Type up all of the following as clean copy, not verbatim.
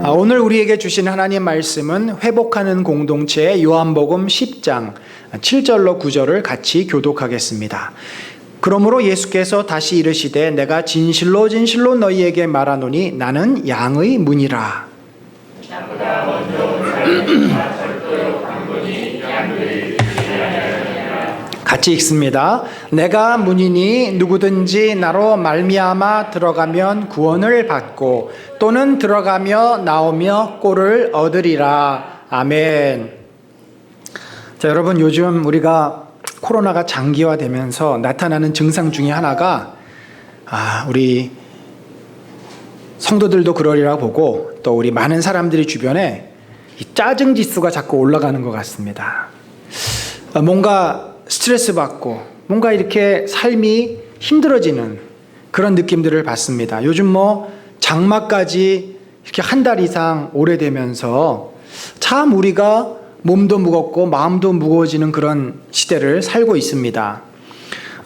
오늘 우리에게 주신 하나님 말씀은 회복하는 공동체 요한복음 10장 7절로 9절을 같이 교독하겠습니다. 그러므로 예수께서 다시 이르시되 내가 진실로 진실로 너희에게 말하노니 나는 양의 문이라. 같이 읽습니다. 내가 문이니 누구든지 나로 말미암아 들어가면 구원을 받고 또는 들어가며 나오며 꼴을 얻으리라. 아멘. 자, 여러분, 요즘 우리가 코로나가 장기화되면서 나타나는 증상 중에 하나가 우리 성도들도 그러리라 보고 또 우리 많은 사람들이 주변에 이 짜증 지수가 자꾸 올라가는 것 같습니다. 뭔가 스트레스 받고 뭔가 이렇게 삶이 힘들어지는 그런 느낌들을 받습니다. 요즘 장마까지 이렇게 한 달 이상 오래되면서 참 우리가 몸도 무겁고 마음도 무거워지는 그런 시대를 살고 있습니다.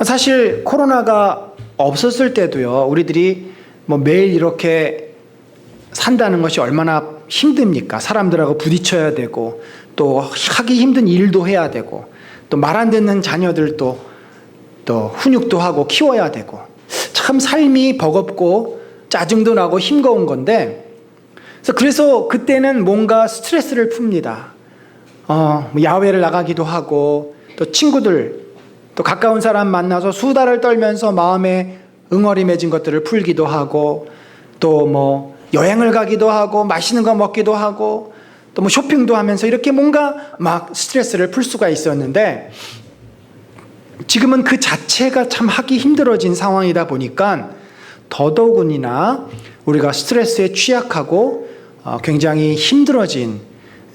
사실 코로나가 없었을 때도요, 우리들이 매일 이렇게 산다는 것이 얼마나 힘듭니까? 사람들하고 부딪혀야 되고 또 하기 힘든 일도 해야 되고 또 말 안 듣는 자녀들도 또 훈육도 하고 키워야 되고 참 삶이 버겁고 짜증도 나고 힘겨운 건데, 그래서 그때는 뭔가 스트레스를 풉니다. 야외를 나가기도 하고 또 친구들 또 가까운 사람 만나서 수다를 떨면서 마음에 응어리매진 것들을 풀기도 하고 또 여행을 가기도 하고 맛있는 거 먹기도 하고 또 쇼핑도 하면서 이렇게 뭔가 막 스트레스를 풀 수가 있었는데, 지금은 그 자체가 참 하기 힘들어진 상황이다 보니까 더더군이나 우리가 스트레스에 취약하고 굉장히 힘들어진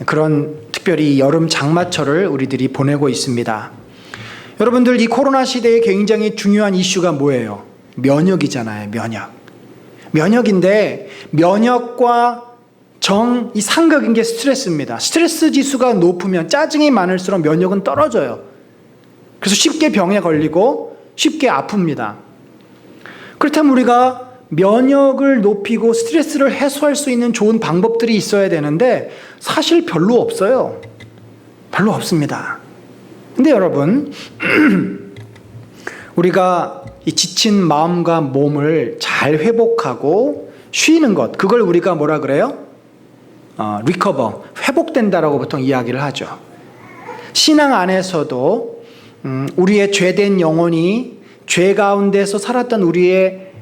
그런 특별히 여름 장마철을 우리들이 보내고 있습니다. 여러분들, 이 코로나 시대에 굉장히 중요한 이슈가 뭐예요? 면역이잖아요. 면역인데 면역과 이 상극인 게 스트레스입니다. 스트레스 지수가 높으면 짜증이 많을수록 면역은 떨어져요. 그래서 쉽게 병에 걸리고 쉽게 아픕니다. 그렇다면 우리가 면역을 높이고 스트레스를 해소할 수 있는 좋은 방법들이 있어야 되는데 사실 별로 없어요. 별로 없습니다. 근데 여러분, 우리가 이 지친 마음과 몸을 잘 회복하고 쉬는 것, 그걸 우리가 뭐라 그래요? 리커버, 회복된다라고 보통 이야기를 하죠. 신앙 안에서도 우리의 죄된 영혼이 죄 가운데서 살았던 우리의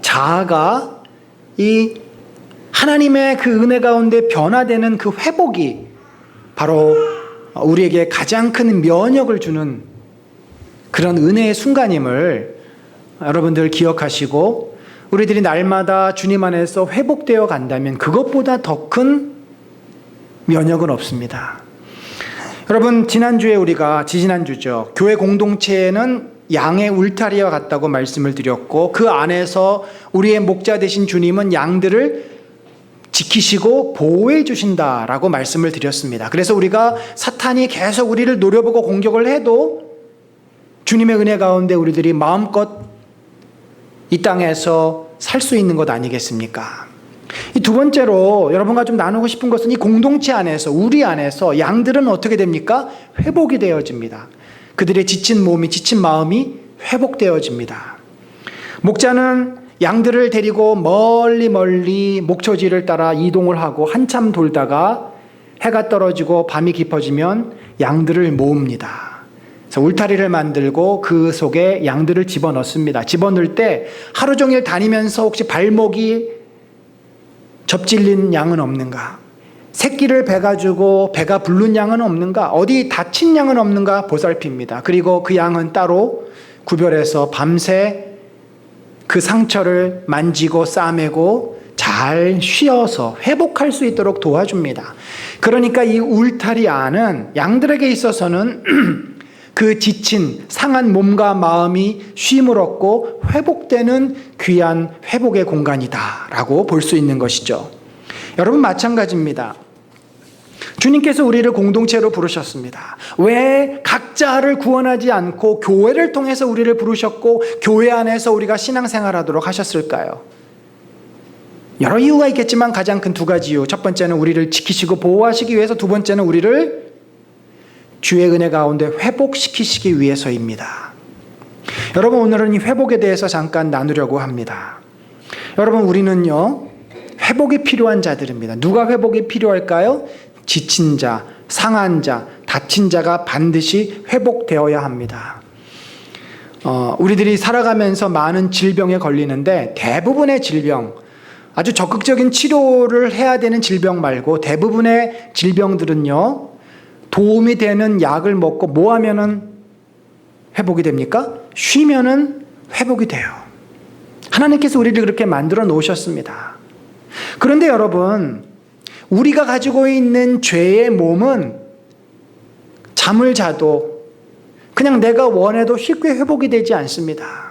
자아가 이 하나님의 그 은혜 가운데 변화되는 그 회복이 바로 우리에게 가장 큰 면역을 주는 그런 은혜의 순간임을 여러분들 기억하시고, 우리들이 날마다 주님 안에서 회복되어 간다면 그것보다 더 큰 면역은 없습니다. 여러분, 지지난주죠. 교회 공동체에는 양의 울타리와 같다고 말씀을 드렸고, 그 안에서 우리의 목자 되신 주님은 양들을 지키시고 보호해 주신다라고 말씀을 드렸습니다. 그래서 우리가 사탄이 계속 우리를 노려보고 공격을 해도 주님의 은혜 가운데 우리들이 마음껏 이 땅에서 살 수 있는 것 아니겠습니까? 이 두 번째로 여러분과 좀 나누고 싶은 것은 이 공동체 안에서, 우리 안에서 양들은 어떻게 됩니까? 회복이 되어집니다. 그들의 지친 몸이, 지친 마음이 회복되어집니다. 목자는 양들을 데리고 멀리 목초지를 따라 이동을 하고 한참 돌다가 해가 떨어지고 밤이 깊어지면 양들을 모읍니다. 그래서 울타리를 만들고 그 속에 양들을 집어넣습니다. 집어넣을 때 하루 종일 다니면서 혹시 발목이 접질린 양은 없는가? 새끼를 베가지고 배가 부른 양은 없는가? 어디 다친 양은 없는가? 보살핍니다. 그리고 그 양은 따로 구별해서 밤새 그 상처를 만지고 싸매고 잘 쉬어서 회복할 수 있도록 도와줍니다. 그러니까 이 울타리 안은 양들에게 있어서는 그 지친 상한 몸과 마음이 쉼을 얻고 회복되는 귀한 회복의 공간이다라고 볼 수 있는 것이죠. 여러분, 마찬가지입니다. 주님께서 우리를 공동체로 부르셨습니다. 왜 각자를 구원하지 않고 교회를 통해서 우리를 부르셨고 교회 안에서 우리가 신앙생활하도록 하셨을까요? 여러 이유가 있겠지만 가장 큰 두 가지 이유. 첫 번째는 우리를 지키시고 보호하시기 위해서, 두 번째는 우리를 주의 은혜 가운데 회복시키시기 위해서입니다. 여러분, 오늘은 이 회복에 대해서 잠깐 나누려고 합니다. 여러분, 우리는요, 회복이 필요한 자들입니다. 누가 회복이 필요할까요? 지친 자, 상한 자, 다친 자가 반드시 회복되어야 합니다. 우리들이 살아가면서 많은 질병에 걸리는데 대부분의 질병, 아주 적극적인 치료를 해야 되는 질병 말고 대부분의 질병들은요, 도움이 되는 약을 먹고 뭐 하면은 회복이 됩니까? 쉬면은 회복이 돼요. 하나님께서 우리를 그렇게 만들어 놓으셨습니다. 그런데 여러분, 우리가 가지고 있는 죄의 몸은 잠을 자도 그냥 내가 원해도 쉽게 회복이 되지 않습니다.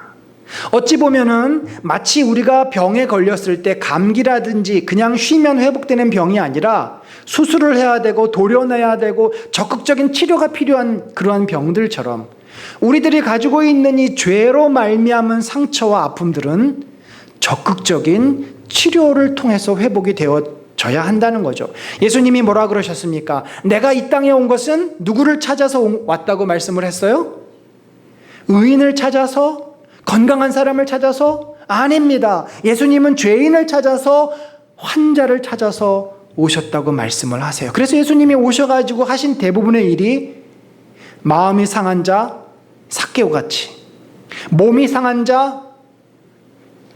어찌 보면은 마치 우리가 병에 걸렸을 때 감기라든지 그냥 쉬면 회복되는 병이 아니라 수술을 해야 되고 도려내야 되고 적극적인 치료가 필요한 그러한 병들처럼 우리들이 가지고 있는 이 죄로 말미암은 상처와 아픔들은 적극적인 치료를 통해서 회복이 되어져야 한다는 거죠. 예수님이 뭐라 그러셨습니까? 내가 이 땅에 온 것은 누구를 찾아서 왔다고 말씀을 했어요? 의인을 찾아서? 건강한 사람을 찾아서? 아닙니다. 예수님은 죄인을 찾아서, 환자를 찾아서 오셨다고 말씀을 하세요. 그래서 예수님이 오셔가지고 하신 대부분의 일이 마음이 상한 자 삭개오 같이, 몸이 상한 자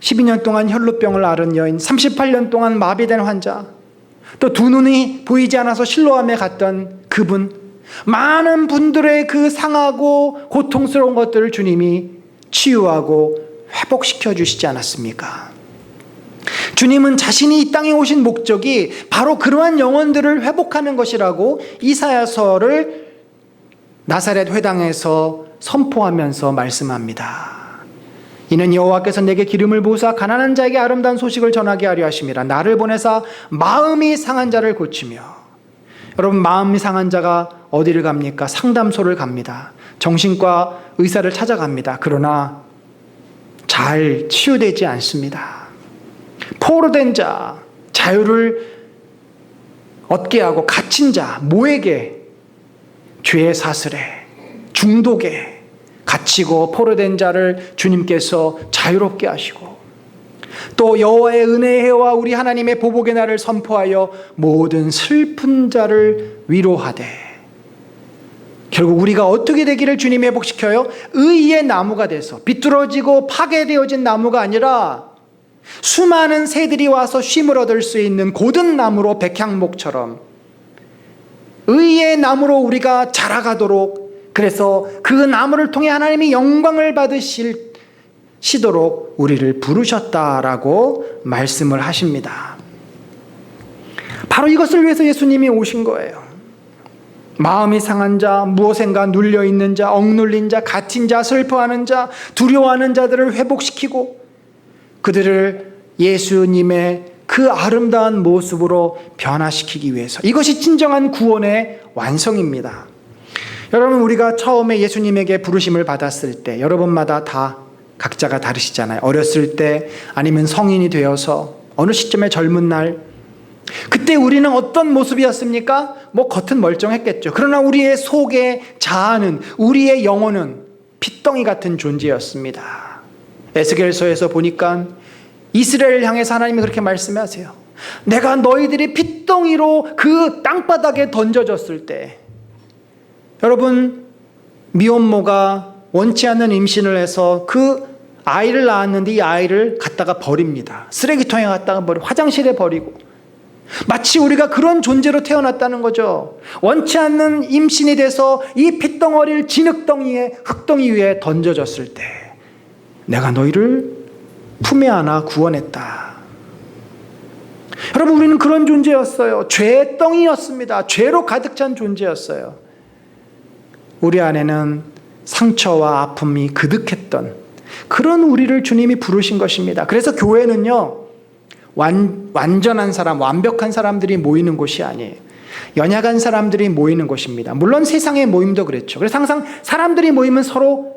12년 동안 혈루병을 앓은 여인, 38년 동안 마비된 환자, 또 두 눈이 보이지 않아서 실로암에 갔던 그분, 많은 분들의 그 상하고 고통스러운 것들을 주님이 치유하고 회복시켜 주시지 않았습니까? 주님은 자신이 이 땅에 오신 목적이 바로 그러한 영혼들을 회복하는 것이라고 이사야서를 나사렛 회당에서 선포하면서 말씀합니다. 이는 여호와께서 내게 기름을 부으사 가난한 자에게 아름다운 소식을 전하게 하려 하심이라. 나를 보내사 마음이 상한 자를 고치며. 여러분, 마음이 상한 자가 어디를 갑니까? 상담소를 갑니다. 정신과 의사를 찾아갑니다. 그러나 잘 치유되지 않습니다. 포로된 자, 자유를 얻게 하고 갇힌 자, 모에게, 죄의 사슬에, 중독에 갇히고 포로된 자를 주님께서 자유롭게 하시고, 또 여호와의 은혜의 해와 우리 하나님의 보복의 날을 선포하여 모든 슬픈 자를 위로하되, 결국 우리가 어떻게 되기를 주님이 회복시켜요? 의의 나무가 돼서, 비뚤어지고 파괴되어진 나무가 아니라 수많은 새들이 와서 쉼을 얻을 수 있는 고든 나무로, 백향목처럼 의의 나무로 우리가 자라가도록, 그래서 그 나무를 통해 하나님이 영광을 받으시도록 우리를 부르셨다라고 말씀을 하십니다. 바로 이것을 위해서 예수님이 오신 거예요. 마음이 상한 자, 무엇인가 눌려있는 자, 억눌린 자, 갇힌 자, 슬퍼하는 자, 두려워하는 자들을 회복시키고 그들을 예수님의 그 아름다운 모습으로 변화시키기 위해서, 이것이 진정한 구원의 완성입니다. 여러분, 우리가 처음에 예수님에게 부르심을 받았을 때 여러분마다 다 각자가 다르시잖아요. 어렸을 때, 아니면 성인이 되어서 어느 시점에 젊은 날, 그때 우리는 어떤 모습이었습니까? 겉은 멀쩡했겠죠. 그러나 우리의 속에 자아는, 우리의 영혼은 핏덩이 같은 존재였습니다. 에스겔서에서 보니까 이스라엘을 향해서 하나님이 그렇게 말씀하세요. 내가 너희들이 핏덩이로 그 땅바닥에 던져졌을 때, 여러분, 미혼모가 원치 않는 임신을 해서 그 아이를 낳았는데 이 아이를 갖다가 버립니다. 쓰레기통에 갖다가 버리고 화장실에 버리고, 마치 우리가 그런 존재로 태어났다는 거죠. 원치 않는 임신이 돼서 이 핏덩어리를 진흙덩이에, 흙덩이 위에 던져졌을 때 내가 너희를 품에 안아 구원했다. 여러분, 우리는 그런 존재였어요. 죄의 덩이였습니다. 죄로 가득 찬 존재였어요. 우리 안에는 상처와 아픔이 그득했던 그런 우리를 주님이 부르신 것입니다. 그래서 교회는요, 완전한 사람, 완벽한 사람들이 모이는 곳이 아니에요. 연약한 사람들이 모이는 곳입니다. 물론 세상의 모임도 그렇죠. 그래서 항상 사람들이 모이면 서로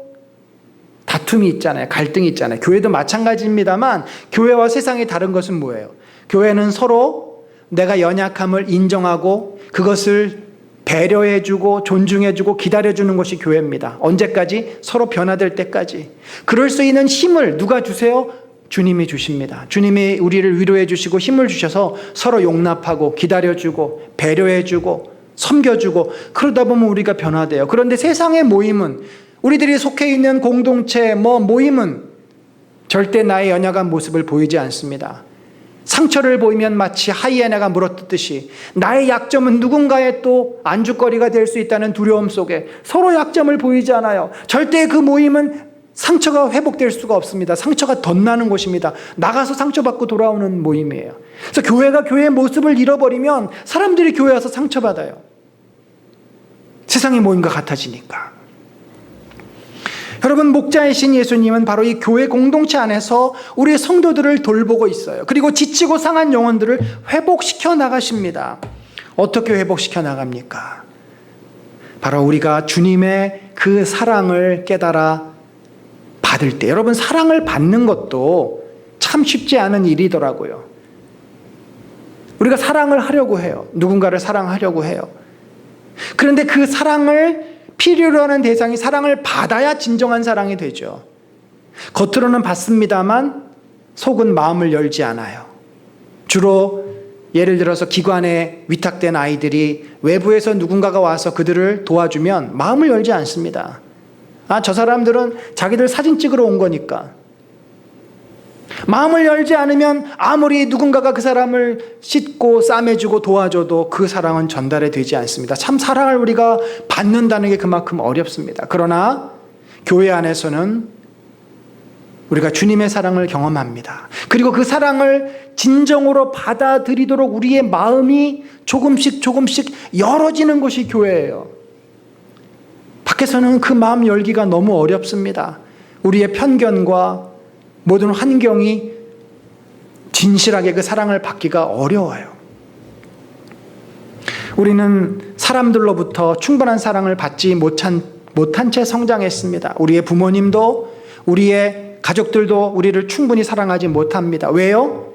다툼이 있잖아요. 갈등이 있잖아요. 교회도 마찬가지입니다만, 교회와 세상이 다른 것은 뭐예요? 교회는 서로 내가 연약함을 인정하고 그것을 배려해주고 존중해주고 기다려주는 것이 교회입니다. 언제까지? 서로 변화될 때까지. 그럴 수 있는 힘을 누가 주세요? 주님이 주십니다. 주님이 우리를 위로해 주시고 힘을 주셔서 서로 용납하고 기다려주고 배려해주고 섬겨주고 그러다 보면 우리가 변화돼요. 그런데 세상의 모임은, 우리들이 속해 있는 공동체 모임은 절대 나의 연약한 모습을 보이지 않습니다. 상처를 보이면 마치 하이에나가 물어뜯듯이 나의 약점은 누군가의 또 안주거리가 될 수 있다는 두려움 속에 서로 약점을 보이지 않아요. 절대 그 모임은 상처가 회복될 수가 없습니다. 상처가 덧나는 곳입니다. 나가서 상처받고 돌아오는 모임이에요. 그래서 교회가 교회의 모습을 잃어버리면 사람들이 교회 와서 상처받아요. 세상의 모임과 같아지니까. 여러분, 목자이신 예수님은 바로 이 교회 공동체 안에서 우리 성도들을 돌보고 있어요. 그리고 지치고 상한 영혼들을 회복시켜 나가십니다. 어떻게 회복시켜 나갑니까? 바로 우리가 주님의 그 사랑을 깨달아 받을 때, 여러분, 사랑을 받는 것도 참 쉽지 않은 일이더라고요. 우리가 사랑을 하려고 해요. 누군가를 사랑하려고 해요. 그런데 그 사랑을 필요로 하는 대상이 사랑을 받아야 진정한 사랑이 되죠. 겉으로는 받습니다만 속은 마음을 열지 않아요. 주로 예를 들어서 기관에 위탁된 아이들이 외부에서 누군가가 와서 그들을 도와주면 마음을 열지 않습니다. 저 사람들은 자기들 사진 찍으러 온 거니까. 마음을 열지 않으면 아무리 누군가가 그 사람을 씻고 싸매주고 도와줘도 그 사랑은 전달이 되지 않습니다. 참 사랑을 우리가 받는다는 게 그만큼 어렵습니다. 그러나 교회 안에서는 우리가 주님의 사랑을 경험합니다. 그리고 그 사랑을 진정으로 받아들이도록 우리의 마음이 조금씩 열어지는 곳이 교회예요. 밖에서는 그 마음 열기가 너무 어렵습니다. 우리의 편견과 모든 환경이 진실하게 그 사랑을 받기가 어려워요. 우리는 사람들로부터 충분한 사랑을 받지 못한 채 성장했습니다. 우리의 부모님도 우리의 가족들도 우리를 충분히 사랑하지 못합니다. 왜요?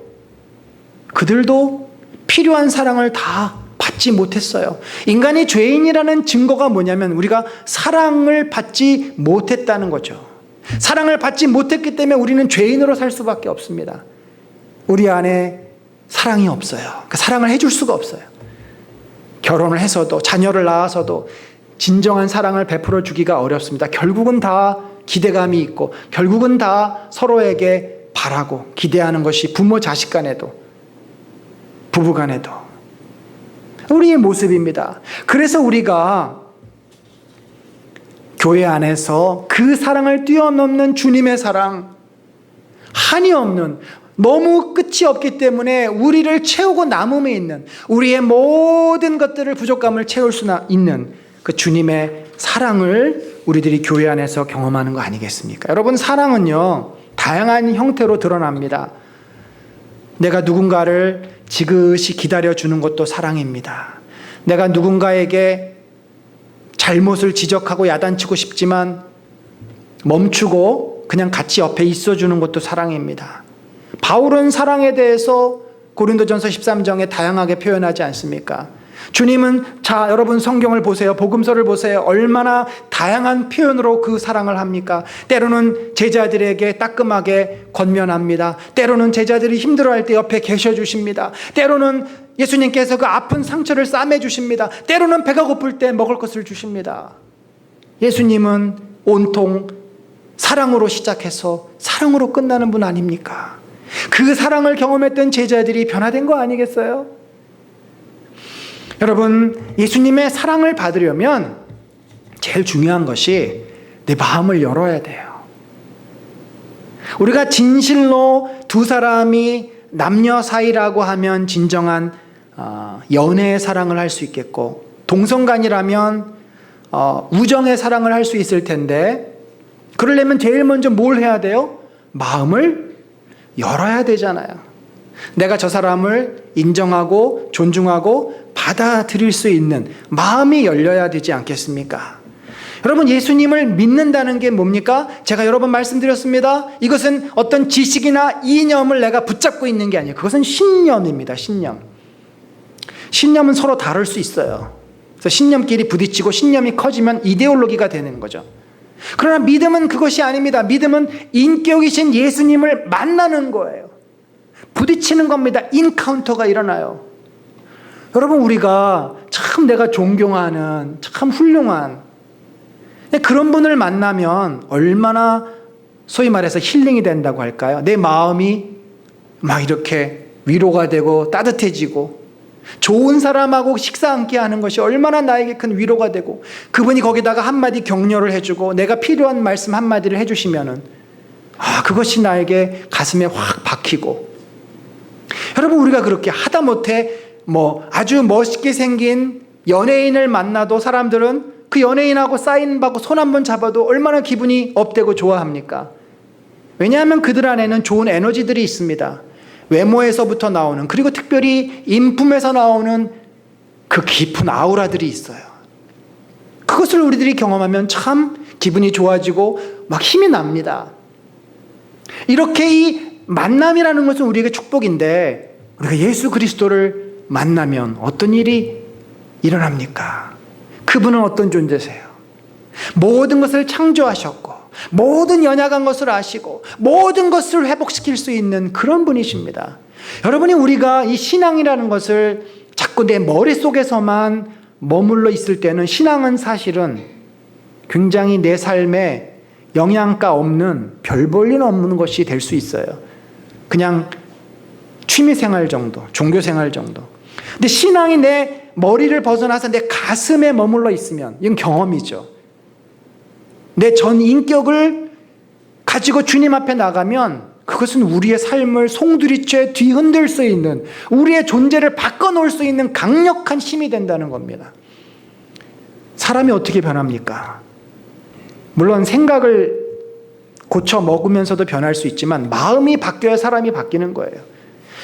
그들도 필요한 사랑을 다 받지 못했어요. 인간이 죄인이라는 증거가 뭐냐면 우리가 사랑을 받지 못했다는 거죠. 사랑을 받지 못했기 때문에 우리는 죄인으로 살 수밖에 없습니다. 우리 안에 사랑이 없어요. 그 사랑을 해줄 수가 없어요. 결혼을 해서도 자녀를 낳아서도 진정한 사랑을 베풀어 주기가 어렵습니다. 결국은 다 기대감이 있고 결국은 다 서로에게 바라고 기대하는 것이 부모 자식 간에도 부부 간에도 우리의 모습입니다. 그래서 우리가 교회 안에서 그 사랑을 뛰어넘는 주님의 사랑, 한이 없는, 너무 끝이 없기 때문에 우리를 채우고 남음에 있는, 우리의 모든 것들을 부족감을 채울 수 있는 그 주님의 사랑을 우리들이 교회 안에서 경험하는 거 아니겠습니까? 여러분, 사랑은요 다양한 형태로 드러납니다. 내가 누군가를 지그시 기다려주는 것도 사랑입니다. 내가 누군가에게 잘못을 지적하고 야단치고 싶지만 멈추고 그냥 같이 옆에 있어주는 것도 사랑입니다. 바울은 사랑에 대해서 고린도전서 13장에 다양하게 표현하지 않습니까? 주님은 자 여러분 성경을 보세요. 복음서를 보세요. 얼마나 다양한 표현으로 그 사랑을 합니까? 때로는 제자들에게 따끔하게 권면합니다. 때로는 제자들이 힘들어할 때 옆에 계셔 주십니다. 때로는 예수님께서 그 아픈 상처를 싸매 주십니다. 때로는 배가 고플 때 먹을 것을 주십니다. 예수님은 온통 사랑으로 시작해서 사랑으로 끝나는 분 아닙니까? 그 사랑을 경험했던 제자들이 변화된 거 아니겠어요? 여러분, 예수님의 사랑을 받으려면 제일 중요한 것이 내 마음을 열어야 돼요. 우리가 진실로 두 사람이 남녀 사이라고 하면 진정한 연애의 사랑을 할 수 있겠고, 동성간이라면 우정의 사랑을 할 수 있을 텐데, 그러려면 제일 먼저 뭘 해야 돼요? 마음을 열어야 되잖아요. 내가 저 사람을 인정하고 존중하고 받아들일 수 있는 마음이 열려야 되지 않겠습니까? 여러분, 예수님을 믿는다는 게 뭡니까? 제가 여러 번 말씀드렸습니다. 이것은 어떤 지식이나 이념을 내가 붙잡고 있는 게 아니에요. 그것은 신념입니다. 신념. 신념은 서로 다를 수 있어요. 그래서 신념끼리 부딪히고 신념이 커지면 이데올로기가 되는 거죠. 그러나 믿음은 그것이 아닙니다. 믿음은 인격이신 예수님을 만나는 거예요. 부딪히는 겁니다. 인카운터가 일어나요. 여러분, 우리가 참 내가 존경하는 참 훌륭한 그런 분을 만나면 얼마나 소위 말해서 힐링이 된다고 할까요? 내 마음이 막 이렇게 위로가 되고 따뜻해지고, 좋은 사람하고 식사 함께 하는 것이 얼마나 나에게 큰 위로가 되고, 그분이 거기다가 한마디 격려를 해주고 내가 필요한 말씀 한마디를 해주시면은 그것이 나에게 가슴에 확 박히고. 여러분, 우리가 그렇게 하다못해 아주 멋있게 생긴 연예인을 만나도 사람들은 그 연예인하고 사인받고 손 한번 잡아도 얼마나 기분이 업되고 좋아합니까? 왜냐하면 그들 안에는 좋은 에너지들이 있습니다. 외모에서부터 나오는, 그리고 특별히 인품에서 나오는 그 깊은 아우라들이 있어요. 그것을 우리들이 경험하면 참 기분이 좋아지고 막 힘이 납니다. 이렇게 이 만남이라는 것은 우리에게 축복인데, 우리가 예수 그리스도를 만나면 어떤 일이 일어납니까? 그분은 어떤 존재세요? 모든 것을 창조하셨고, 모든 연약한 것을 아시고, 모든 것을 회복시킬 수 있는 그런 분이십니다. 여러분이, 우리가 이 신앙이라는 것을 자꾸 내 머릿속에서만 머물러 있을 때는, 신앙은 사실은 굉장히 내 삶에 영양가 없는, 별 볼 일 없는 것이 될 수 있어요. 그냥 취미생활 정도, 종교생활 정도. 근데 신앙이 내 머리를 벗어나서 내 가슴에 머물러 있으면 이건 경험이죠. 내 전 인격을 가지고 주님 앞에 나가면 그것은 우리의 삶을 송두리째 뒤흔들 수 있는, 우리의 존재를 바꿔놓을 수 있는 강력한 힘이 된다는 겁니다. 사람이 어떻게 변합니까? 물론 생각을 고쳐 먹으면서도 변할 수 있지만 마음이 바뀌어야 사람이 바뀌는 거예요.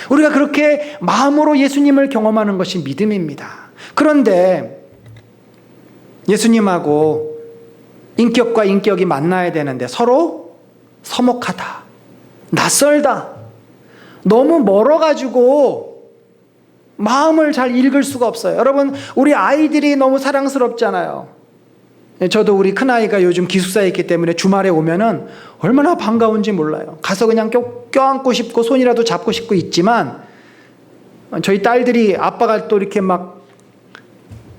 우리가 그렇게 마음으로 예수님을 경험하는 것이 믿음입니다. 그런데 예수님하고 인격과 인격이 만나야 되는데 서로 서먹하다, 낯설다, 너무 멀어가지고 마음을 잘 읽을 수가 없어요. 여러분, 우리 아이들이 너무 사랑스럽잖아요. 저도 우리 큰아이가 요즘 기숙사에 있기 때문에 주말에 오면은 얼마나 반가운지 몰라요. 가서 그냥 껴안고 싶고 손이라도 잡고 싶고 있지만, 저희 딸들이 아빠가 또 이렇게 막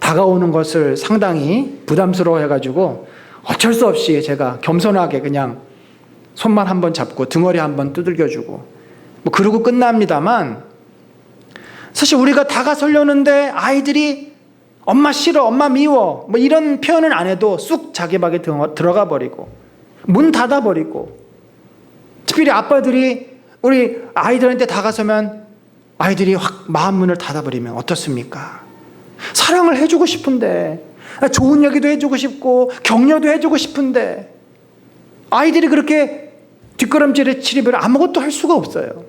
다가오는 것을 상당히 부담스러워 해가지고 어쩔 수 없이 제가 겸손하게 그냥 손만 한번 잡고 등어리 한번 두들겨주고 그러고 끝납니다만, 사실 우리가 다가서려는데 아이들이 엄마 싫어, 엄마 미워, 이런 표현은 안 해도 쑥 자기 방에 들어가 버리고 문 닫아 버리고, 특별히 아빠들이 우리 아이들한테 다가서면 아이들이 확 마음 문을 닫아 버리면 어떻습니까? 사랑을 해주고 싶은데, 좋은 얘기도 해주고 싶고 격려도 해주고 싶은데 아이들이 그렇게 뒷걸음질에 치리면 아무것도 할 수가 없어요.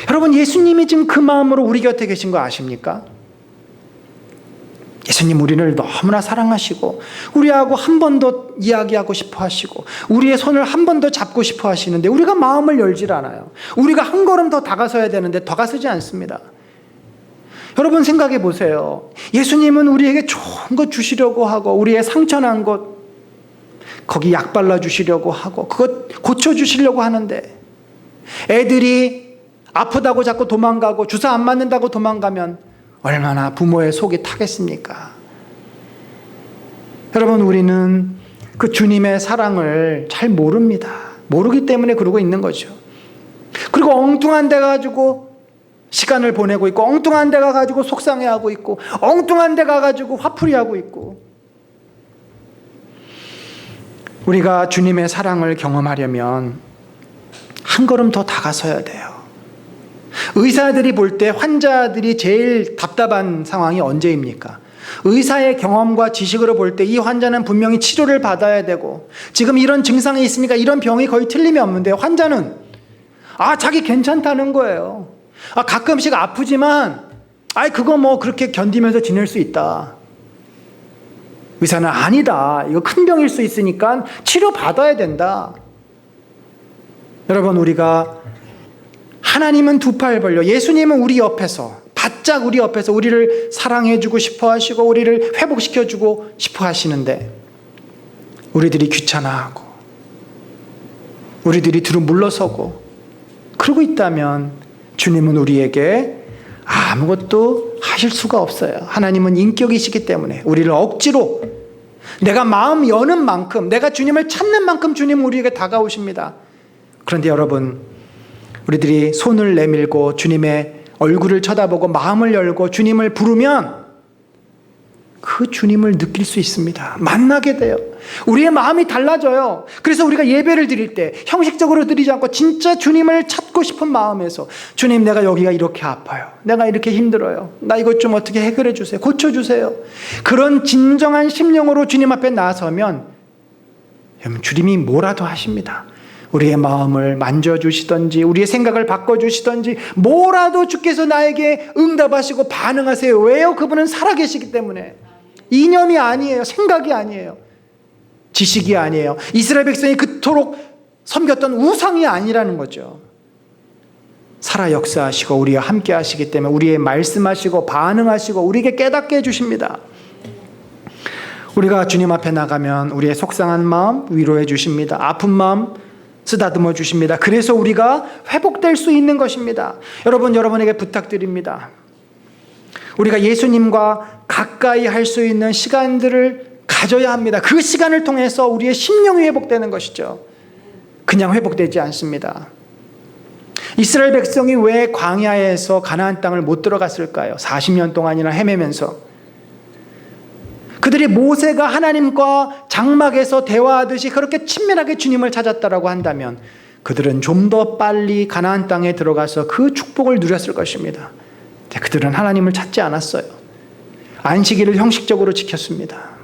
여러분, 예수님이 지금 그 마음으로 우리 곁에 계신 거 아십니까? 예수님 우리를 너무나 사랑하시고 우리하고 한 번 더 이야기하고 싶어 하시고 우리의 손을 한 번 더 잡고 싶어 하시는데 우리가 마음을 열질 않아요. 우리가 한 걸음 더 다가서야 되는데 다가서지 않습니다. 여러분, 생각해 보세요. 예수님은 우리에게 좋은 것 주시려고 하고, 우리의 상처난 것 거기 약 발라주시려고 하고, 그것 고쳐주시려고 하는데, 애들이 아프다고 자꾸 도망가고 주사 안 맞는다고 도망가면 얼마나 부모의 속이 타겠습니까? 여러분, 우리는 그 주님의 사랑을 잘 모릅니다. 모르기 때문에 그러고 있는 거죠. 그리고 엉뚱한 데 가지고 시간을 보내고 있고, 엉뚱한 데 가지고 속상해하고 있고, 엉뚱한 데 가지고 화풀이하고 있고. 우리가 주님의 사랑을 경험하려면 한 걸음 더 다가서야 돼요. 의사들이 볼 때 환자들이 제일 답답한 상황이 언제입니까? 의사의 경험과 지식으로 볼 때 이 환자는 분명히 치료를 받아야 되고 지금 이런 증상이 있으니까 이런 병이 거의 틀림이 없는데, 환자는 자기 괜찮다는 거예요. 가끔씩 아프지만 그거 그렇게 견디면서 지낼 수 있다. 의사는 아니다. 이거 큰 병일 수 있으니까 치료받아야 된다. 여러분, 우리가 하나님은 두 팔 벌려, 예수님은 우리 옆에서, 바짝 우리 옆에서 우리를 사랑해주고 싶어 하시고 우리를 회복시켜주고 싶어 하시는데 우리들이 귀찮아하고 우리들이 뒤로 물러서고 그러고 있다면 주님은 우리에게 아무것도 하실 수가 없어요. 하나님은 인격이시기 때문에 우리를 억지로, 내가 마음 여는 만큼, 내가 주님을 찾는 만큼 주님은 우리에게 다가오십니다. 그런데 여러분, 우리들이 손을 내밀고 주님의 얼굴을 쳐다보고 마음을 열고 주님을 부르면 그 주님을 느낄 수 있습니다. 만나게 돼요. 우리의 마음이 달라져요. 그래서 우리가 예배를 드릴 때 형식적으로 드리지 않고 진짜 주님을 찾고 싶은 마음에서, 주님, 내가 여기가 이렇게 아파요. 내가 이렇게 힘들어요. 나 이것 좀 어떻게 해결해 주세요. 고쳐주세요. 그런 진정한 심령으로 주님 앞에 나서면 주님이 뭐라도 하십니다. 우리의 마음을 만져주시던지 우리의 생각을 바꿔주시던지 뭐라도 주께서 나에게 응답하시고 반응하세요. 왜요? 그분은 살아계시기 때문에. 이념이 아니에요. 생각이 아니에요. 지식이 아니에요. 이스라엘 백성이 그토록 섬겼던 우상이 아니라는 거죠. 살아 역사하시고 우리와 함께 하시기 때문에 우리의 말씀하시고 반응하시고 우리에게 깨닫게 해주십니다. 우리가 주님 앞에 나가면 우리의 속상한 마음 위로해 주십니다. 아픈 마음 쓰다듬어 주십니다. 그래서 우리가 회복될 수 있는 것입니다. 여러분에게 부탁드립니다. 우리가 예수님과 가까이 할 수 있는 시간들을 가져야 합니다. 그 시간을 통해서 우리의 심령이 회복되는 것이죠. 그냥 회복되지 않습니다. 이스라엘 백성이 왜 광야에서 가나안 땅을 못 들어갔을까요? 40년 동안이나 헤매면서. 그들이 모세가 하나님과 장막에서 대화하듯이 그렇게 친밀하게 주님을 찾았다라고 한다면 그들은 좀 더 빨리 가나안 땅에 들어가서 그 축복을 누렸을 것입니다. 그들은 하나님을 찾지 않았어요. 안식일을 형식적으로 지켰습니다.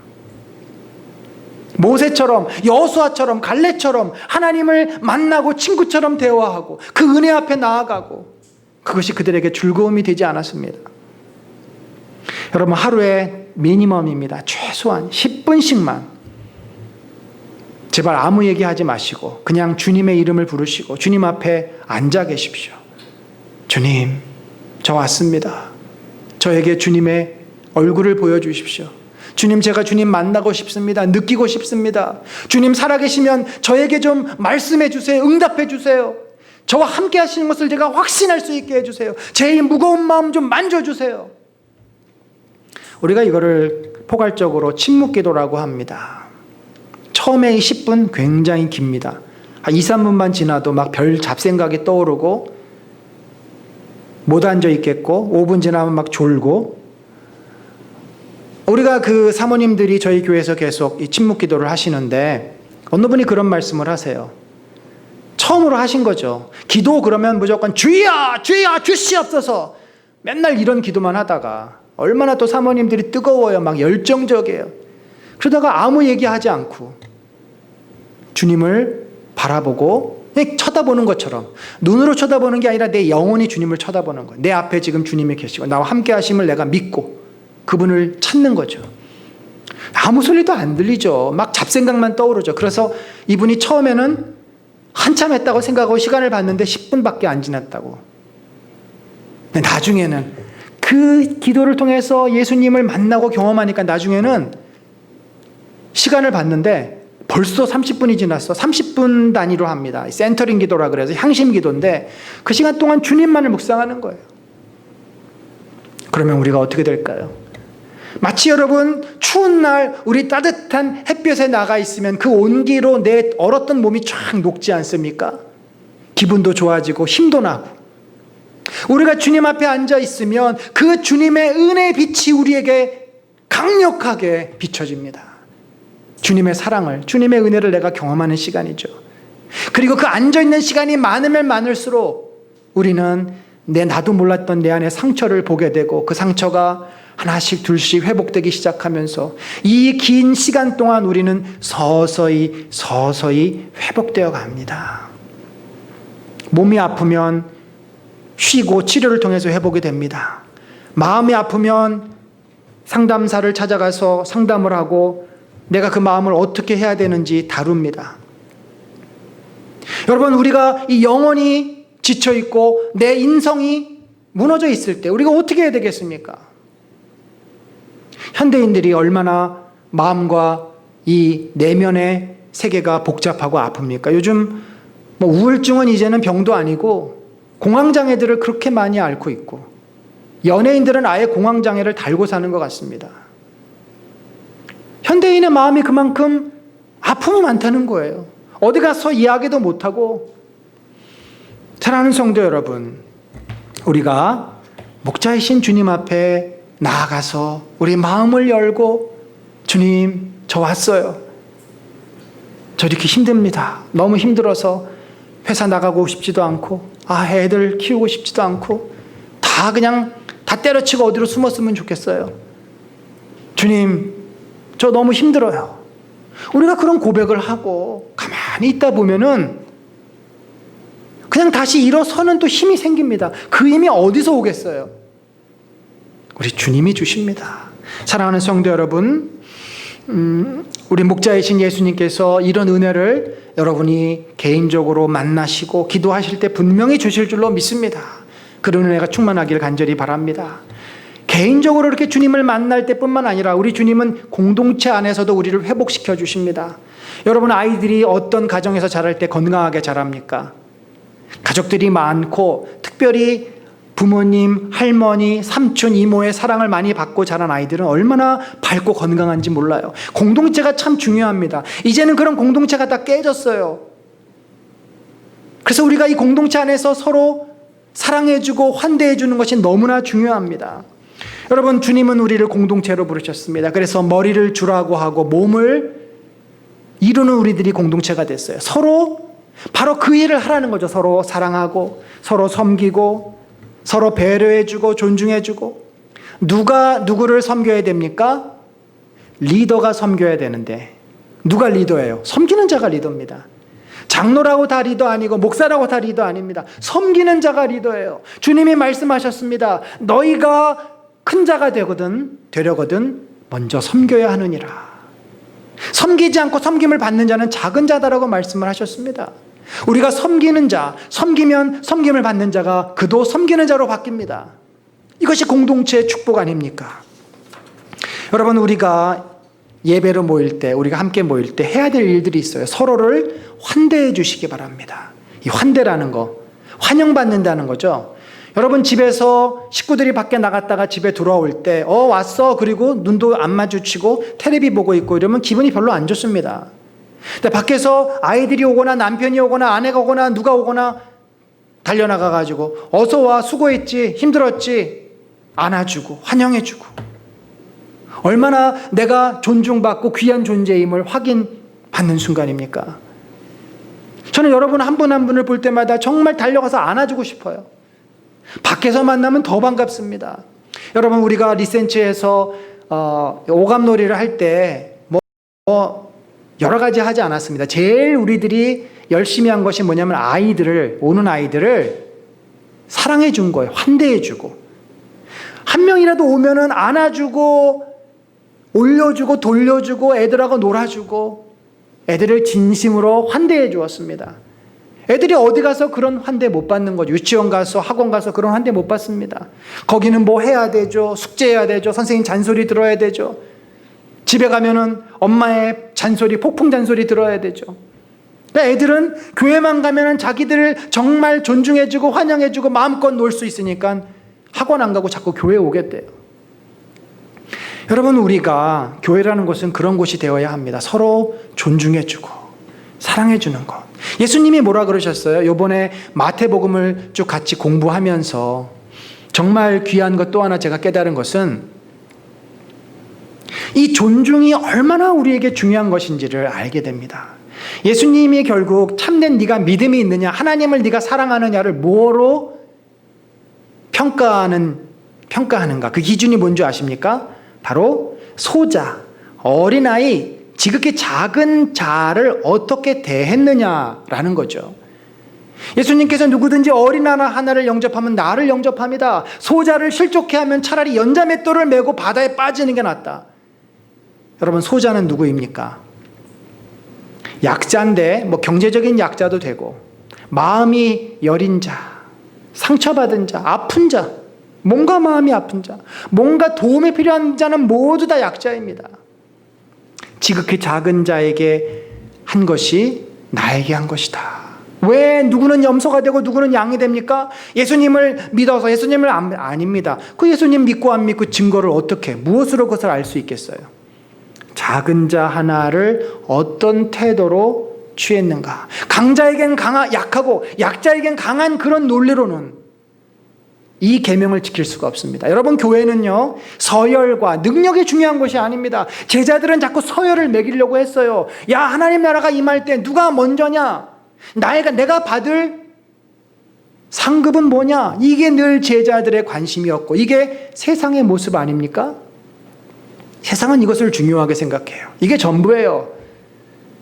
모세처럼, 여호수아처럼, 갈렙처럼 하나님을 만나고 친구처럼 대화하고 그 은혜 앞에 나아가고, 그것이 그들에게 즐거움이 되지 않았습니다. 여러분, 하루에 미니멈입니다. 최소한 10분씩만 제발 아무 얘기하지 마시고 그냥 주님의 이름을 부르시고 주님 앞에 앉아 계십시오. 주님, 저 왔습니다. 저에게 주님의 얼굴을 보여주십시오. 주님, 제가 주님 만나고 싶습니다. 느끼고 싶습니다. 주님 살아계시면 저에게 좀 말씀해 주세요. 응답해 주세요. 저와 함께 하시는 것을 제가 확신할 수 있게 해주세요. 제 무거운 마음 좀 만져주세요. 우리가 이거를 포괄적으로 침묵기도라고 합니다. 처음에 10분 굉장히 깁니다. 한 2, 3분만 지나도 막 별 잡생각이 떠오르고 못 앉아 있겠고 5분 지나면 막 졸고. 우리가 그 사모님들이 저희 교회에서 계속 이 침묵기도를 하시는데 어느 분이 그런 말씀을 하세요. 처음으로 하신 거죠. 기도 그러면 무조건 주여 주여 주시옵소서, 맨날 이런 기도만 하다가 얼마나 또 사모님들이 뜨거워요. 막 열정적이에요. 그러다가 아무 얘기하지 않고 주님을 바라보고 그냥 쳐다보는 것처럼, 눈으로 쳐다보는 게 아니라 내 영혼이 주님을 쳐다보는 거예요. 내 앞에 지금 주님이 계시고 나와 함께 하심을 내가 믿고 그분을 찾는 거죠. 아무 소리도 안 들리죠. 막 잡생각만 떠오르죠. 그래서 이분이 처음에는 한참 했다고 생각하고 시간을 봤는데 10분밖에 안 지났다고. 근데 나중에는 그 기도를 통해서 예수님을 만나고 경험하니까 나중에는 시간을 봤는데 벌써 30분이 지났어. 30분 단위로 합니다. 센터링 기도라 그래서 향심 기도인데 그 시간 동안 주님만을 묵상하는 거예요. 그러면 우리가 어떻게 될까요? 마치 여러분 추운 날 우리 따뜻한 햇볕에 나가 있으면 그 온기로 내 얼었던 몸이 쫙 녹지 않습니까? 기분도 좋아지고 힘도 나고. 우리가 주님 앞에 앉아 있으면 그 주님의 은혜의 빛이 우리에게 강력하게 비춰집니다. 주님의 사랑을, 주님의 은혜를 내가 경험하는 시간이죠. 그리고 그 앉아있는 시간이 많으면 많을수록 우리는 나도 몰랐던 내 안의 상처를 보게 되고 그 상처가 하나씩 둘씩 회복되기 시작하면서 이 긴 시간 동안 우리는 서서히 회복되어 갑니다. 몸이 아프면 쉬고 치료를 통해서 회복이 됩니다. 마음이 아프면 상담사를 찾아가서 상담을 하고 내가 그 마음을 어떻게 해야 되는지 다룹니다. 여러분, 우리가 이 영혼이 지쳐있고 내 인성이 무너져 있을 때 우리가 어떻게 해야 되겠습니까? 현대인들이 얼마나 마음과 이 내면의 세계가 복잡하고 아픕니까? 요즘 우울증은 이제는 병도 아니고 공황장애들을 그렇게 많이 앓고 있고, 연예인들은 아예 공황장애를 달고 사는 것 같습니다. 현대인의 마음이 그만큼 아픔이 많다는 거예요. 어디 가서 이야기도 못하고. 사랑하는 성도 여러분, 우리가 목자이신 주님 앞에 나아가서 우리 마음을 열고, 주님, 저 왔어요. 저 이렇게 힘듭니다. 너무 힘들어서 회사 나가고 싶지도 않고, 애들 키우고 싶지도 않고, 그냥 다 때려치고 어디로 숨었으면 좋겠어요. 주님, 저 너무 힘들어요. 우리가 그런 고백을 하고 가만히 있다 보면은 그냥 다시 일어서는 또 힘이 생깁니다. 그 힘이 어디서 오겠어요? 우리 주님이 주십니다. 사랑하는 성도 여러분, 우리 목자이신 예수님께서 이런 은혜를 여러분이 개인적으로 만나시고 기도하실 때 분명히 주실 줄로 믿습니다. 그런 은혜가 충만하기를 간절히 바랍니다. 개인적으로 이렇게 주님을 만날 때뿐만 아니라 우리 주님은 공동체 안에서도 우리를 회복시켜 주십니다. 여러분, 아이들이 어떤 가정에서 자랄 때 건강하게 자랍니까? 가족들이 많고 특별히 부모님, 할머니, 삼촌, 이모의 사랑을 많이 받고 자란 아이들은 얼마나 밝고 건강한지 몰라요. 공동체가 참 중요합니다. 이제는 그런 공동체가 다 깨졌어요. 그래서 우리가 이 공동체 안에서 서로 사랑해주고 환대해주는 것이 너무나 중요합니다. 여러분, 주님은 우리를 공동체로 부르셨습니다. 그래서 머리를 주라고 하고 몸을 이루는 우리들이 공동체가 됐어요. 서로 바로 그 일을 하라는 거죠. 서로 사랑하고 서로 섬기고 서로 배려해주고 존중해주고. 누가 누구를 섬겨야 됩니까? 리더가 섬겨야 되는데 누가 리더예요? 섬기는 자가 리더입니다. 장로라고 다 리더 아니고 목사라고 다 리더 아닙니다. 섬기는 자가 리더예요. 주님이 말씀하셨습니다. 너희가 큰 자가 되려거든 먼저 섬겨야 하느니라. 섬기지 않고 섬김을 받는 자는 작은 자다라고 말씀을 하셨습니다. 우리가 섬기는 자, 섬기면 섬김을 받는 자가 그도 섬기는 자로 바뀝니다. 이것이 공동체의 축복 아닙니까? 여러분, 우리가 예배로 모일 때, 우리가 함께 모일 때 해야 될 일들이 있어요. 서로를 환대해 주시기 바랍니다. 이 환대라는 거, 환영받는다는 거죠. 여러분, 집에서 식구들이 밖에 나갔다가 집에 돌아올 때 왔어, 그리고 눈도 안 마주치고 텔레비 보고 있고 이러면 기분이 별로 안 좋습니다. 근데 밖에서 아이들이 오거나 남편이 오거나 아내가 오거나 누가 오거나 달려나가가지고 어서 와, 수고했지, 힘들었지, 안아주고 환영해주고, 얼마나 내가 존중받고 귀한 존재임을 확인받는 순간입니까? 저는 여러분 한 분 한 분을 볼 때마다 정말 달려가서 안아주고 싶어요. 밖에서 만나면 더 반갑습니다. 여러분, 우리가 리센츠에서 오감놀이를 할 때 여러 가지 하지 않았습니다. 제일 우리들이 열심히 한 것이 뭐냐면 오는 아이들을 사랑해 준 거예요. 환대해 주고. 한 명이라도 오면은 안아주고 올려주고 돌려주고 애들하고 놀아주고 애들을 진심으로 환대해 주었습니다. 애들이 어디 가서 그런 환대 못 받는 거죠. 유치원 가서 학원 가서 그런 환대 못 받습니다. 거기는 뭐 해야 되죠. 숙제해야 되죠. 선생님 잔소리 들어야 되죠. 집에 가면은 엄마의 잔소리, 폭풍 잔소리 들어야 되죠. 애들은 교회만 가면은 자기들을 정말 존중해주고 환영해주고 마음껏 놀 수 있으니까 학원 안 가고 자꾸 교회에 오겠대요. 여러분, 우리가 교회라는 곳은 그런 곳이 되어야 합니다. 서로 존중해주고 사랑해주는 것. 예수님이 뭐라 그러셨어요? 이번에 마태복음을 쭉 같이 공부하면서 정말 귀한 것 또 하나 제가 깨달은 것은 이 존중이 얼마나 우리에게 중요한 것인지를 알게 됩니다. 예수님이 결국 참된 네가 믿음이 있느냐, 하나님을 네가 사랑하느냐를 뭐로 평가하는가? 그 기준이 뭔지 아십니까? 바로 소자, 어린아이, 지극히 작은 자를 어떻게 대했느냐라는 거죠. 예수님께서 누구든지 어린아이 하나를 영접하면 나를 영접합니다. 소자를 실족해 하면 차라리 연자맷돌을 메고 바다에 빠지는 게 낫다. 여러분, 소자는 누구입니까? 약자인데 경제적인 약자도 되고, 마음이 여린 자, 상처받은 자, 아픈 자, 뭔가 마음이 아픈 자, 뭔가 도움이 필요한 자는 모두 다 약자입니다. 지극히 작은 자에게 한 것이 나에게 한 것이다. 왜 누구는 염소가 되고 누구는 양이 됩니까? 예수님을 믿어서, 예수님을 아닙니다. 그 예수님 믿고 안 믿고 증거를 어떻게, 무엇으로 그것을 알 수 있겠어요? 작은 자 하나를 어떤 태도로 취했는가? 강자에겐 약하고 약자에겐 강한 그런 논리로는 이 계명을 지킬 수가 없습니다. 여러분, 교회는요, 서열과 능력이 중요한 것이 아닙니다. 제자들은 자꾸 서열을 매기려고 했어요. 야, 하나님 나라가 임할 때 누가 먼저냐? 내가 받을 상급은 뭐냐? 이게 늘 제자들의 관심이었고, 이게 세상의 모습 아닙니까? 세상은 이것을 중요하게 생각해요. 이게 전부예요.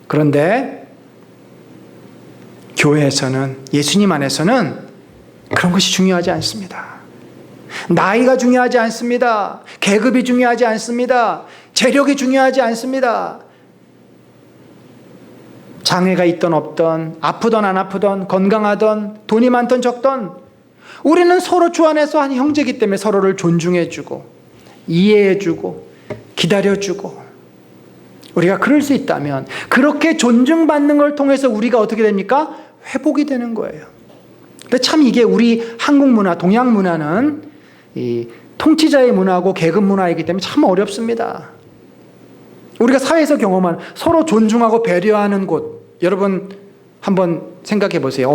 그런데 교회에서는, 예수님 안에서는 그런 것이 중요하지 않습니다. 나이가 중요하지 않습니다. 계급이 중요하지 않습니다. 재력이 중요하지 않습니다. 장애가 있던 없던, 아프던 안 아프던, 건강하던, 돈이 많던 적던, 우리는 서로 주 안에서 한 형제이기 때문에 서로를 존중해주고 이해해주고 기다려주고, 우리가 그럴 수 있다면, 그렇게 존중받는 걸 통해서 우리가 어떻게 됩니까? 회복이 되는 거예요. 근데 참 이게 우리 한국 문화, 동양 문화는 이 통치자의 문화고 계급 문화이기 때문에 참 어렵습니다. 우리가 사회에서 경험한 서로 존중하고 배려하는 곳, 여러분 한번 생각해 보세요.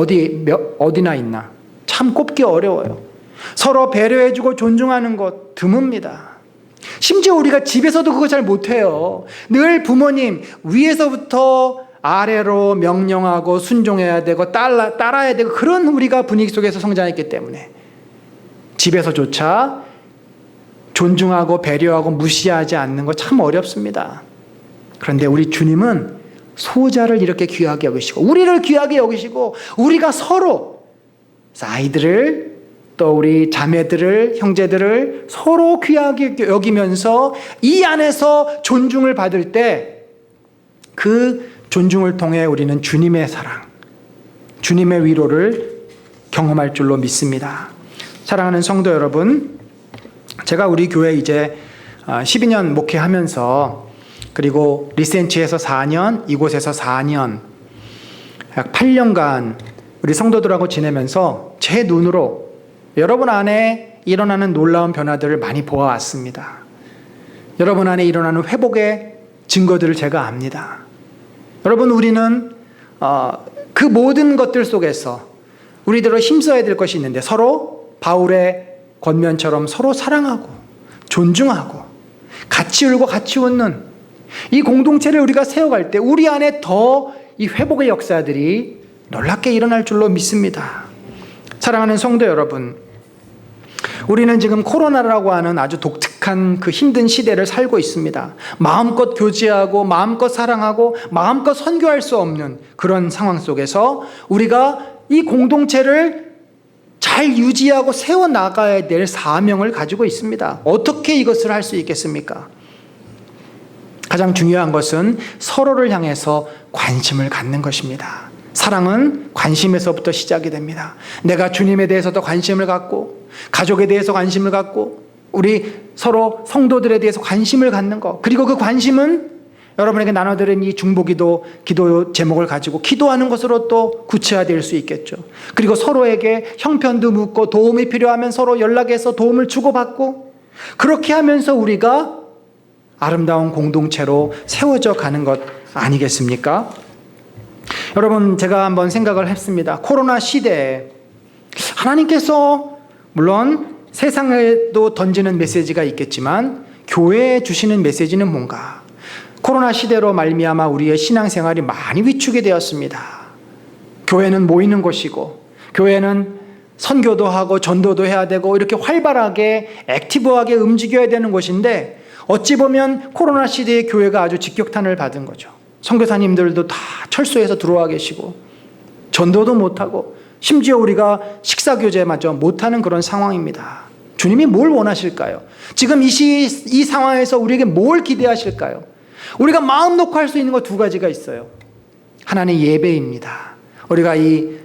어디나 있나? 참 꼽기 어려워요. 서로 배려해주고 존중하는 곳 드뭅니다. 심지어 우리가 집에서도 그거 잘 못해요. 늘 부모님 위에서부터 아래로 명령하고 순종해야 되고 따라야 되고, 그런 우리가 분위기 속에서 성장했기 때문에 집에서조차 존중하고 배려하고 무시하지 않는 거 참 어렵습니다. 그런데 우리 주님은 소자를 이렇게 귀하게 여기시고, 우리를 귀하게 여기시고, 우리가 서로 아이들을, 또 우리 자매들을, 형제들을 서로 귀하게 여기면서 이 안에서 존중을 받을 때, 그 존중을 통해 우리는 주님의 사랑, 주님의 위로를 경험할 줄로 믿습니다. 사랑하는 성도 여러분, 제가 우리 교회 이제 12년 목회하면서, 그리고 리센치에서 4년, 이곳에서 4년, 약 8년간 우리 성도들하고 지내면서 제 눈으로 여러분 안에 일어나는 놀라운 변화들을 많이 보아왔습니다. 여러분 안에 일어나는 회복의 증거들을 제가 압니다. 여러분, 우리는 그 모든 것들 속에서 우리들로 힘써야 될 것이 있는데, 서로 바울의 권면처럼 서로 사랑하고 존중하고 같이 울고 같이 웃는 이 공동체를 우리가 세워갈 때 우리 안에 더 이 회복의 역사들이 놀랍게 일어날 줄로 믿습니다. 사랑하는 성도 여러분, 우리는 지금 코로나라고 하는 아주 독특한 그 힘든 시대를 살고 있습니다. 마음껏 교제하고 마음껏 사랑하고 마음껏 선교할 수 없는 그런 상황 속에서 우리가 이 공동체를 잘 유지하고 세워나가야 될 사명을 가지고 있습니다. 어떻게 이것을 할 수 있겠습니까? 가장 중요한 것은 서로를 향해서 관심을 갖는 것입니다. 사랑은 관심에서부터 시작이 됩니다. 내가 주님에 대해서 더 관심을 갖고, 가족에 대해서 관심을 갖고, 우리 서로 성도들에 대해서 관심을 갖는 것, 그리고 그 관심은 여러분에게 나눠드린 이 중보기도 기도 제목을 가지고 기도하는 것으로 또 구체화될 수 있겠죠. 그리고 서로에게 형편도 묻고 도움이 필요하면 서로 연락해서 도움을 주고받고, 그렇게 하면서 우리가 아름다운 공동체로 세워져 가는 것 아니겠습니까? 여러분, 제가 한번 생각을 했습니다. 코로나 시대에 하나님께서 물론 세상에도 던지는 메시지가 있겠지만 교회에 주시는 메시지는 뭔가? 코로나 시대로 말미암아 우리의 신앙생활이 많이 위축이 되었습니다. 교회는 모이는 곳이고, 교회는 선교도 하고 전도도 해야 되고 이렇게 활발하게 액티브하게 움직여야 되는 곳인데, 어찌 보면 코로나 시대의 교회가 아주 직격탄을 받은 거죠. 선교사님들도 다 철수해서 들어와 계시고 전도도 못하고 심지어 우리가 식사교제마저 못하는 그런 상황입니다. 주님이 뭘 원하실까요? 지금 이 상황에서 우리에게 뭘 기대하실까요? 우리가 마음 놓고 할 수 있는 거 두 가지가 있어요. 하나는 예배입니다. 우리가 이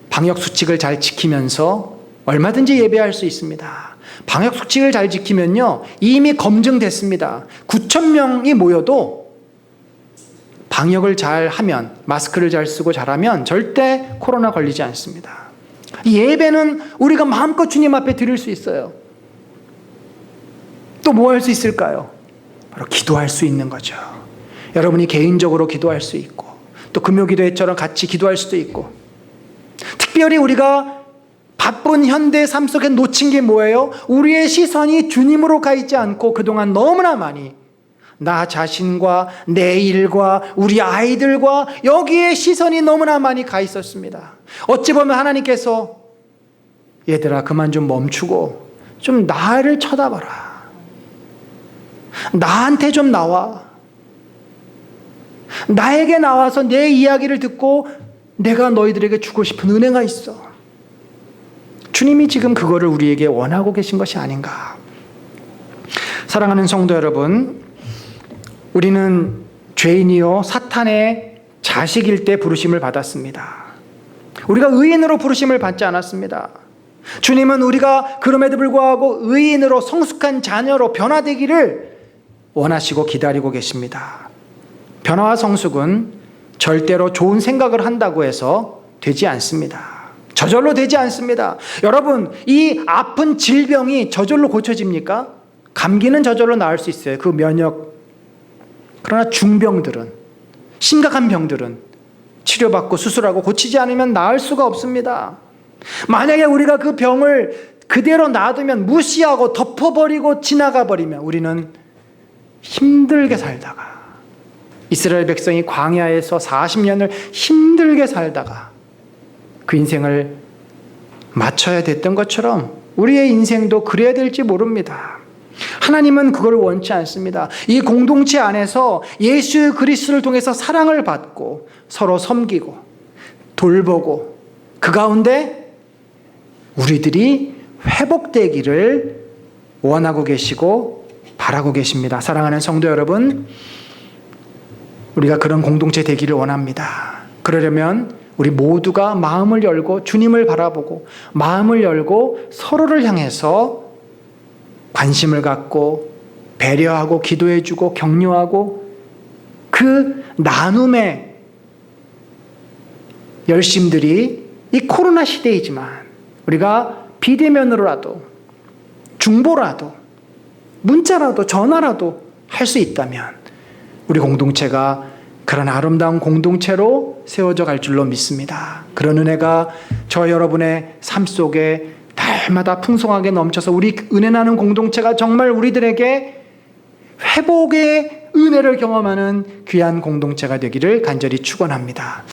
방역 수칙을 잘 지키면서 얼마든지 예배할 수 있습니다. 방역 수칙을 잘 지키면요, 이미 검증됐습니다. 9,000명이 모여도 방역을 잘 하면, 마스크를 잘 쓰고 잘하면 절대 코로나 걸리지 않습니다. 예배는 우리가 마음껏 주님 앞에 드릴 수 있어요. 또 뭐 할 수 있을까요? 바로 기도할 수 있는 거죠. 여러분이 개인적으로 기도할 수 있고, 또 금요기도회처럼 같이 기도할 수도 있고, 특별히 우리가 바쁜 현대 삶 속에 놓친 게 뭐예요? 우리의 시선이 주님으로 가 있지 않고 그동안 너무나 많이 나 자신과 내 일과 우리 아이들과 여기에 시선이 너무나 많이 가 있었습니다. 어찌 보면 하나님께서 얘들아 그만 좀 멈추고 좀 나를 쳐다봐라. 나한테 좀 나와. 나에게 나와서 내 이야기를 듣고 내가 너희들에게 주고 싶은 은혜가 있어. 주님이 지금 그거를 우리에게 원하고 계신 것이 아닌가. 사랑하는 성도 여러분, 우리는 죄인이요 사탄의 자식일 때 부르심을 받았습니다. 우리가 의인으로 부르심을 받지 않았습니다. 주님은 우리가 그럼에도 불구하고 의인으로 성숙한 자녀로 변화되기를 원하시고 기다리고 계십니다. 변화와 성숙은 절대로 좋은 생각을 한다고 해서 되지 않습니다. 저절로 되지 않습니다. 여러분, 이 아픈 질병이 저절로 고쳐집니까? 감기는 저절로 나을 수 있어요. 그 면역. 그러나 중병들은, 심각한 병들은 치료받고 수술하고 고치지 않으면 나을 수가 없습니다. 만약에 우리가 그 병을 그대로 놔두면, 무시하고 덮어버리고 지나가 버리면 우리는 힘들게 살다가, 이스라엘 백성이 광야에서 40년을 힘들게 살다가 그 인생을 마쳐야 됐던 것처럼 우리의 인생도 그래야 될지 모릅니다. 하나님은 그걸 원치 않습니다. 이 공동체 안에서 예수 그리스도를 통해서 사랑을 받고 서로 섬기고 돌보고 그 가운데 우리들이 회복되기를 원하고 계시고 바라고 계십니다. 사랑하는 성도 여러분, 우리가 그런 공동체 되기를 원합니다. 그러려면 우리 모두가 마음을 열고 주님을 바라보고 마음을 열고 서로를 향해서 관심을 갖고 배려하고 기도해주고 격려하고 그 나눔의 열심들이 이 코로나 시대이지만 우리가 비대면으로라도 중보라도 문자라도 전화라도 할 수 있다면 우리 공동체가 그런 아름다운 공동체로 세워져 갈 줄로 믿습니다. 그런 은혜가 저 여러분의 삶 속에 날마다 풍성하게 넘쳐서 우리 은혜 나는 공동체가 정말 우리들에게 회복의 은혜를 경험하는 귀한 공동체가 되기를 간절히 축원합니다.